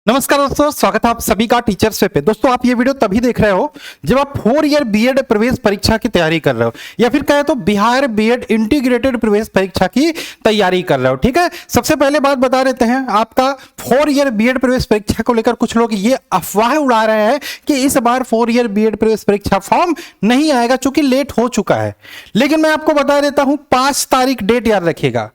नमस्कार दोस्तों, स्वागत है आप सभी का टीचर्स पे। दोस्तों आप ये वीडियो तभी देख रहे हो जब आप 4 ईयर बीएड प्रवेश परीक्षा की तैयारी कर रहे हो या फिर कहे तो बिहार बीएड इंटीग्रेटेड प्रवेश परीक्षा की तैयारी कर रहे हो। ठीक है, सबसे पहले बात बता देते हैं, आपका 4 ईयर बीएड प्रवेश परीक्षा को लेकर कुछ लोग ये अफवाह उड़ा रहे हैं कि इस बार 4 ईयर बीएड प्रवेश परीक्षा फॉर्म नहीं आएगा चूंकि लेट हो चुका है। लेकिन मैं आपको बता देता हूं 5 तारीख डेट याद रखिएगा।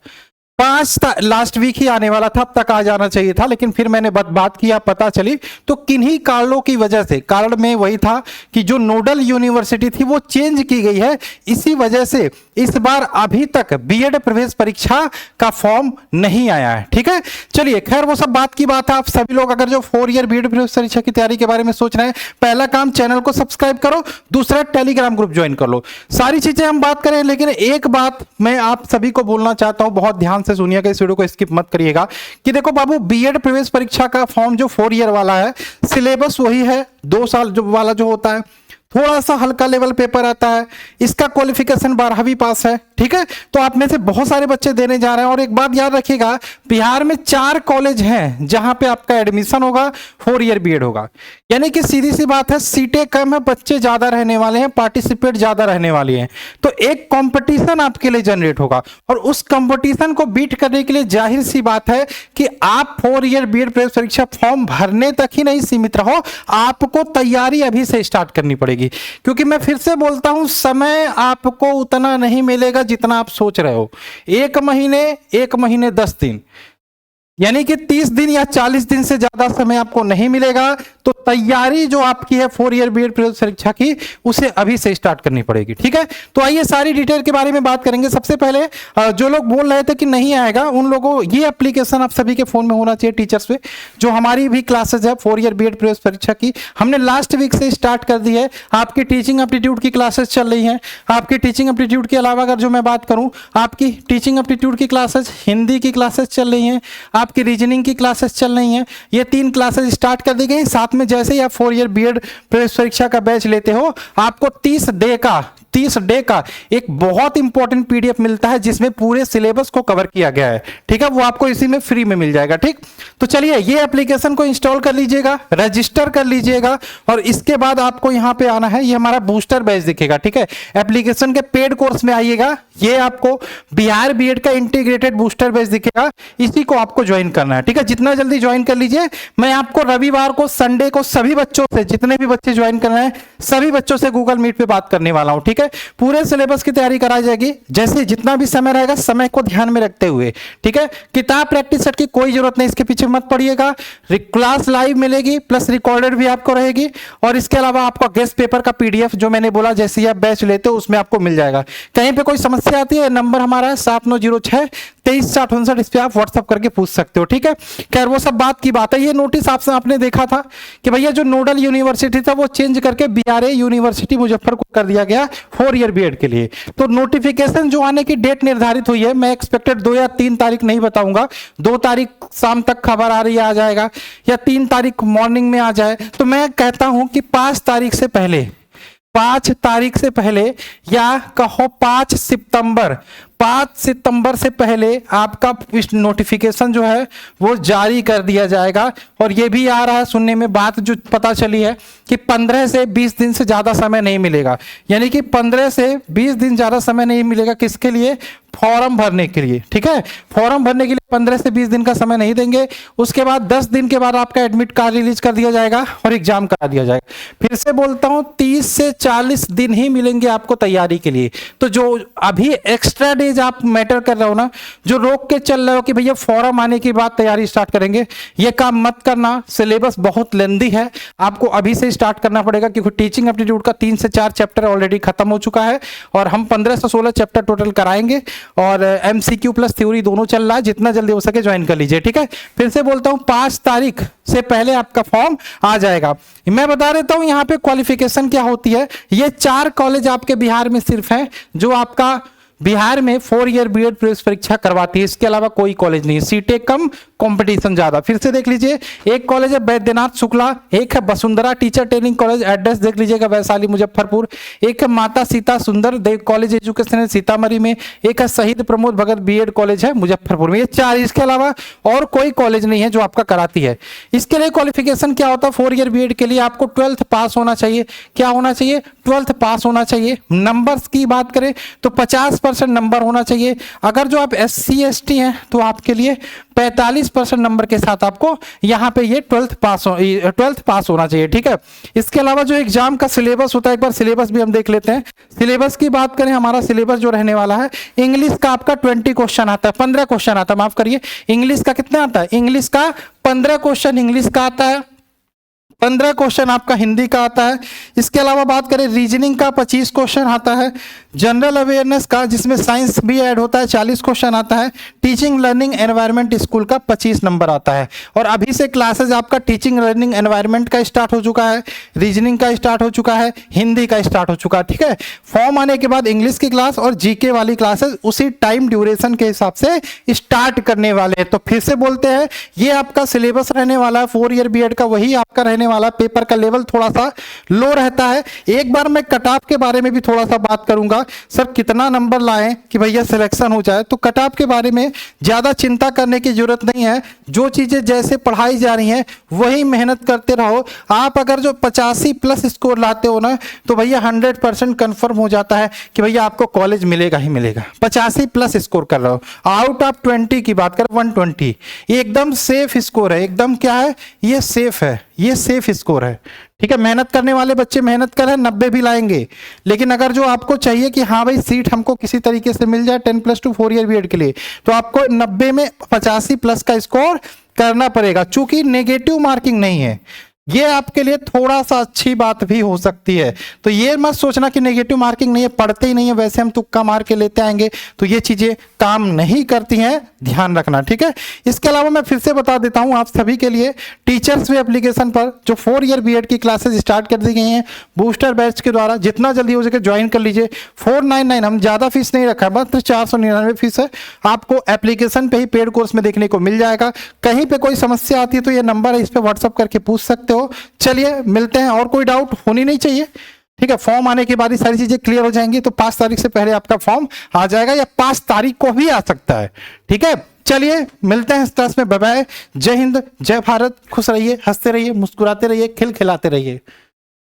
लास्ट वीक ही आने वाला था, अब तक आ जाना चाहिए था, लेकिन फिर मैंने बात किया, पता चली तो किन्हीं कारणों की वजह से, कारण में वही था कि जो नोडल यूनिवर्सिटी थी वो चेंज की गई है। इसी वजह से इस बार अभी तक बीएड प्रवेश परीक्षा का फॉर्म नहीं आया है। ठीक है, चलिए खैर वो सब बात की बात है। आप सभी लोग अगर जो 4 ईयर बीएड प्रवेश परीक्षा की तैयारी के बारे में सोच रहे हैं, पहला काम चैनल को सब्सक्राइब करो, दूसरा टेलीग्राम ग्रुप ज्वाइन कर लो। सारी चीजें हम बात करें, लेकिन एक बात मैं आप सभी को बोलना चाहता हूं, बहुत ध्यान से सुनिएगा, इस वीडियो को स्किप मत करिएगा, कि देखो बाबू, बीएड प्रवेश परीक्षा का फॉर्म जो 4 ईयर वाला है, सिलेबस वही है 2 साल जो वाला जो होता है, थोड़ा सा हल्का लेवल पेपर आता है, इसका क्वालिफिकेशन 12वीं पास है। ठीक है, तो आप में से बहुत सारे बच्चे देने जा रहे हैं। और एक बात याद रखिएगा, बिहार में 4 कॉलेज हैं जहां पे आपका एडमिशन होगा, 4 ईयर बीएड होगा। यानी कि सीधी सी बात है, सीटें कम है, बच्चे ज्यादा रहने वाले हैं, पार्टिसिपेट ज्यादा रहने वाली हैं, तो एक कंपटीशन आपके लिए जनरेट होगा। और उस कंपटीशन को बीट करने के लिए जाहिर सी बात है कि आप 4 ईयर बीएड प्रवेश परीक्षा फॉर्म भरने तक ही नहीं सीमित रहो, आपको तैयारी अभी से स्टार्ट करनी पड़ेगी। क्योंकि मैं फिर से बोलता हूं, समय आपको उतना नहीं मिलेगा जितना आप सोच रहे हो। 1 महीने 10 दिन, यानी कि 30 दिन या 40 दिन से ज्यादा समय आपको नहीं मिलेगा। तो तैयारी जो आपकी है 4 ईयर बीएड प्रवेश परीक्षा की, उसे अभी से स्टार्ट करनी पड़ेगी। ठीक है, तो आइए सारी डिटेल के बारे में बात करेंगे। सबसे पहले जो लोग बोल रहे थे कि नहीं आएगा, उन लोगों ये एप्लीकेशन आप सभी के फोन में होना चाहिए टीचर्स पे। जो हमारी भी क्लासेज है 4 ईयर बीएड प्रवेश परीक्षा की, हमने लास्ट वीक से स्टार्ट कर दी है। आपकी टीचिंग एप्टीट्यूड की क्लासेस चल रही हैं। आपकी टीचिंग एप्टीट्यूड के अलावा अगर जो मैं बात करूं, आपकी टीचिंग एप्टीट्यूड की क्लासेस, हिंदी की क्लासेस चल रही हैं, आपकी रीजनिंग की क्लासेस चल रही हैं। ये 3 क्लासेस स्टार्ट कर दी गई। साथ में जैसे ही आप 4 ईयर बीएड प्रवेश परीक्षा का बैच लेते हो, आपको 30 डे का एक बहुत इंपॉर्टेंट पीडीएफ मिलता है जिसमें पूरे सिलेबस को कवर किया गया है। ठीक है, वो आपको इसी में फ्री में मिल जाएगा। ठीक, तो चलिए ये एप्लीकेशन को इंस्टॉल कर लीजिएगा, रजिस्टर कर लीजिएगा, और इसके बाद आपको यहां पे आना है। ये हमारा बूस्टर बैच दिखेगा। ठीक है, एप्लीकेशन के पेड कोर्स में आइएगा, ये आपको बिहार बीएड का इंटीग्रेटेड बूस्टर बैच दिखेगा, इसी को आपको ज्वाइन करना है। ठीक है, जितना जल्दी ज्वाइन कर लीजिए। मैं आपको रविवार को, संडे को सभी बच्चों से, जितने भी बच्चे ज्वाइन कर रहे हैं सभी बच्चों से गूगल मीट पे बात करने वाला हूं। ठीक है, पूरे सिलेबस की तैयारी कराई जाएगी। जैसे जितना भी समय रहेगा, समय को ध्यान में रखते हुए। ठीक है, किताब प्रैक्टिस सेट की कोई जरूरत नहीं, इसके पीछे मत पड़िएगा। क्लास लाइव मिलेगी, प्लस रिकॉर्डेड भी आपको रहेगी, और इसके अलावा आपका गेस्ट पेपर का पीडीएफ जो मैंने बोला, जैसे आप बैच लेते हो उसमें आपको मिल जाएगा। कहीं पे कोई समस्या आती है, नंबर हमारा है 7906-236059, इस पे आप व्हाट्सअप करके पूछ सकते हो। ठीक है, खैर वो सब बात की बात है। ये नोटिस आपने देखा था कि भैया जो नोडल यूनिवर्सिटी था वो चेंज करके बीआरए यूनिवर्सिटी मुजफ्फरपुर कर दिया गया 4 ईयर बीएड के लिए। तो नोटिफिकेशन जो आने की डेट निर्धारित हुई है, मैं एक्सपेक्टेड 2 या 3 तारीख नहीं बताऊंगा, 2 तारीख शाम तक खबर आ रही है, आ जाएगा, या 3 तारीख मॉर्निंग में आ जाए। तो मैं कहता हूं कि 5 तारीख से पहले, 5 तारीख से पहले, या कहो 5 सितंबर से पहले आपका नोटिफिकेशन जो है वो जारी कर दिया जाएगा। और ये भी आ रहा है सुनने में, बात जो पता चली है कि 15 से 20 दिन से ज्यादा समय नहीं मिलेगा। यानी कि 15 से 20 दिन ज्यादा समय नहीं मिलेगा, किसके लिए? फॉर्म भरने के लिए। ठीक है, फॉर्म भरने के लिए 15 से 20 दिन का समय नहीं देंगे। उसके बाद 10 दिन के बाद आपका एडमिट कार्ड रिलीज कर दिया जाएगा और एग्जाम करा दिया जाएगा। फिर से बोलता हूं, 30 से 40 दिन ही मिलेंगे आपको तैयारी के लिए। तो जो अभी एक्स्ट्रा डेज आप मैटर कर रहे हो ना, जो रोक के चल रहे हो कि भैया फॉर्म आने के बाद तैयारी स्टार्ट करेंगे, ये काम मत करना। सिलेबस बहुत लेंदी है, आपको अभी से स्टार्ट करना पड़ेगा, क्योंकि टीचिंग एप्टीट्यूड का 3 से 4 चैप्टर ऑलरेडी खत्म हो चुका है, और हम 15 से 16 चैप्टर टोटल कराएंगे, और एमसीक्यू प्लस थ्योरी दोनों चल रहा है। जितना जल्दी हो सके ज्वाइन कर लीजिए। ठीक है, फिर से बोलता हूं 5 तारीख से पहले आपका फॉर्म आ जाएगा। मैं बता देता हूं यहाँ पे क्वालिफिकेशन क्या होती है। ये 4 कॉलेज आपके बिहार में सिर्फ हैं जो आपका बिहार में 4 ईयर बीएड प्रवेश परीक्षा करवाती है, इसके अलावा कोई कॉलेज नहीं है। सीटें कम, कंपटीशन ज्यादा। फिर से देख लीजिए, एक कॉलेज है वैद्यनाथ शुक्ला, एक है Vasundhara teacher training college, address देख लीजिएगा वैशाली मुजफ्फरपुर, एक है माता सीता सुंदर देव कॉलेज एजुकेशन है सीतामढ़ी में, एक है शहीद प्रमोद भगत बीएड कॉलेज है मुजफ्फरपुर में। ये 4, इसके अलावा और कोई कॉलेज नहीं है जो आपका कराती है। इसके लिए क्वालिफिकेशन क्या होता है? 4 ईयर बीएड के लिए आपको 12th पास होना चाहिए। क्या होना चाहिए? 12th पास होना चाहिए। नंबर्स की बात करें तो 50% नंबर होना चाहिए। अगर जो आप SC ST हैं तो आपके लिए 45% नंबर के साथ आपको यहाँ पे ये 12th पास होना चाहिए, ठीक है। इसके अलावा जो एग्जाम का सिलेबस होता है, एक बार सिलेबस भी हम देख लेते हैं। सिलेबस की बात करें, हमारा सिलेबस जो रहने वाला है, इंग्लिश का आपका 20 क्वेश्चन आता है, 15 क्वेश्चन आता है, माफ करिए, इंग्लिश का कितना आता है? इंग्लिश का 15 क्वेश्चन इंग्लिश का आता है, 15 क्वेश्चन आपका हिंदी का आता है। इसके अलावा बात करें रीजनिंग का 25 क्वेश्चन आता है। जनरल अवेयरनेस का, जिसमें साइंस भी ऐड होता है, 40 क्वेश्चन आता है। टीचिंग लर्निंग एनवायरनमेंट स्कूल का 25 नंबर आता है। और अभी से क्लासेज आपका टीचिंग लर्निंग एनवायरनमेंट का स्टार्ट हो चुका है, रीजनिंग का स्टार्ट हो चुका है, हिंदी का स्टार्ट हो चुका है, ठीक है। फॉर्म आने के बाद इंग्लिश की क्लास और जीके वाली क्लासेज उसी टाइम ड्यूरेशन के हिसाब से स्टार्ट करने वाले हैं। तो फिर से बोलते हैं, ये आपका सिलेबस रहने वाला है 4 ईयर बीएड का, वही आपका रहने वाला। पेपर का लेवल थोड़ा सा लो रहता है। एक बार मैं कट ऑफ के बारे में भी थोड़ा सा बात करूंगा। सर कितना नंबर लाएं कि भैया सिलेक्शन हो जाए? तो कट ऑफ के बारे में ज्यादा चिंता करने की जरूरत नहीं है। जो चीजें जैसे पढ़ाई जा रही हैं वही मेहनत करते रहो। आप अगर जो 85+ स्कोर लाते हो ना, तो भैया 100% कंफर्म हो जाता है कि भैया आपको कॉलेज मिलेगा ही मिलेगा। 85+ स्कोर कर रहे हो, आउट ऑफ 20 की बात कर 120, ये एकदम सेफ स्कोर है। एकदम क्या है? ये सेफ है, ये सेफ स्कोर है, ठीक है। मेहनत करने वाले बच्चे मेहनत कर रहे हैं, 90 भी लाएंगे। लेकिन अगर जो आपको चाहिए कि हाँ भाई सीट हमको किसी तरीके से मिल जाए 10+2 4 ईयर बीएड के लिए, तो आपको 90 में 85+ का स्कोर करना पड़ेगा। चूंकि नेगेटिव मार्किंग नहीं है, ये आपके लिए थोड़ा सा अच्छी बात भी हो सकती है। तो ये मत सोचना कि नेगेटिव मार्किंग नहीं है, पढ़ते ही नहीं है, वैसे हम तुक्का मार के लेते आएंगे, तो ये चीजें काम नहीं करती हैं, ध्यान रखना, ठीक है। इसके अलावा मैं फिर से बता देता हूं आप सभी के लिए, टीचर्स वे एप्लीकेशन पर जो 4 ईयर बीएड की क्लासेस स्टार्ट कर दी गई हैं बूस्टर बैच के द्वारा, जितना जल्दी हो सके ज्वाइन कर लीजिए। 499, हम ज्यादा फीस नहीं रखा है, मात्र 499 फीस है। आपको एप्लीकेशन पे ही पेड कोर्स में देखने को मिल जाएगा। कहीं पे कोई समस्या आती है तो ये नंबर है, इस पर व्हाट्सअप करके पूछ सकते हो। चलिए मिलते हैं, और कोई डाउट होनी नहीं चाहिए, ठीक है। फॉर्म आने के बाद ही सारी चीजें क्लियर हो जाएंगी। तो 5 तारीख से पहले आपका फॉर्म आ जाएगा, या 5 तारीख को भी आ सकता है, ठीक है। चलिए मिलते हैं इस क्लास में। बाय बाय, जय हिंद, जय भारत, खुश रहिए, हंसते रहिए, मुस्कुराते रहिए, खिलखिलाते रहिए।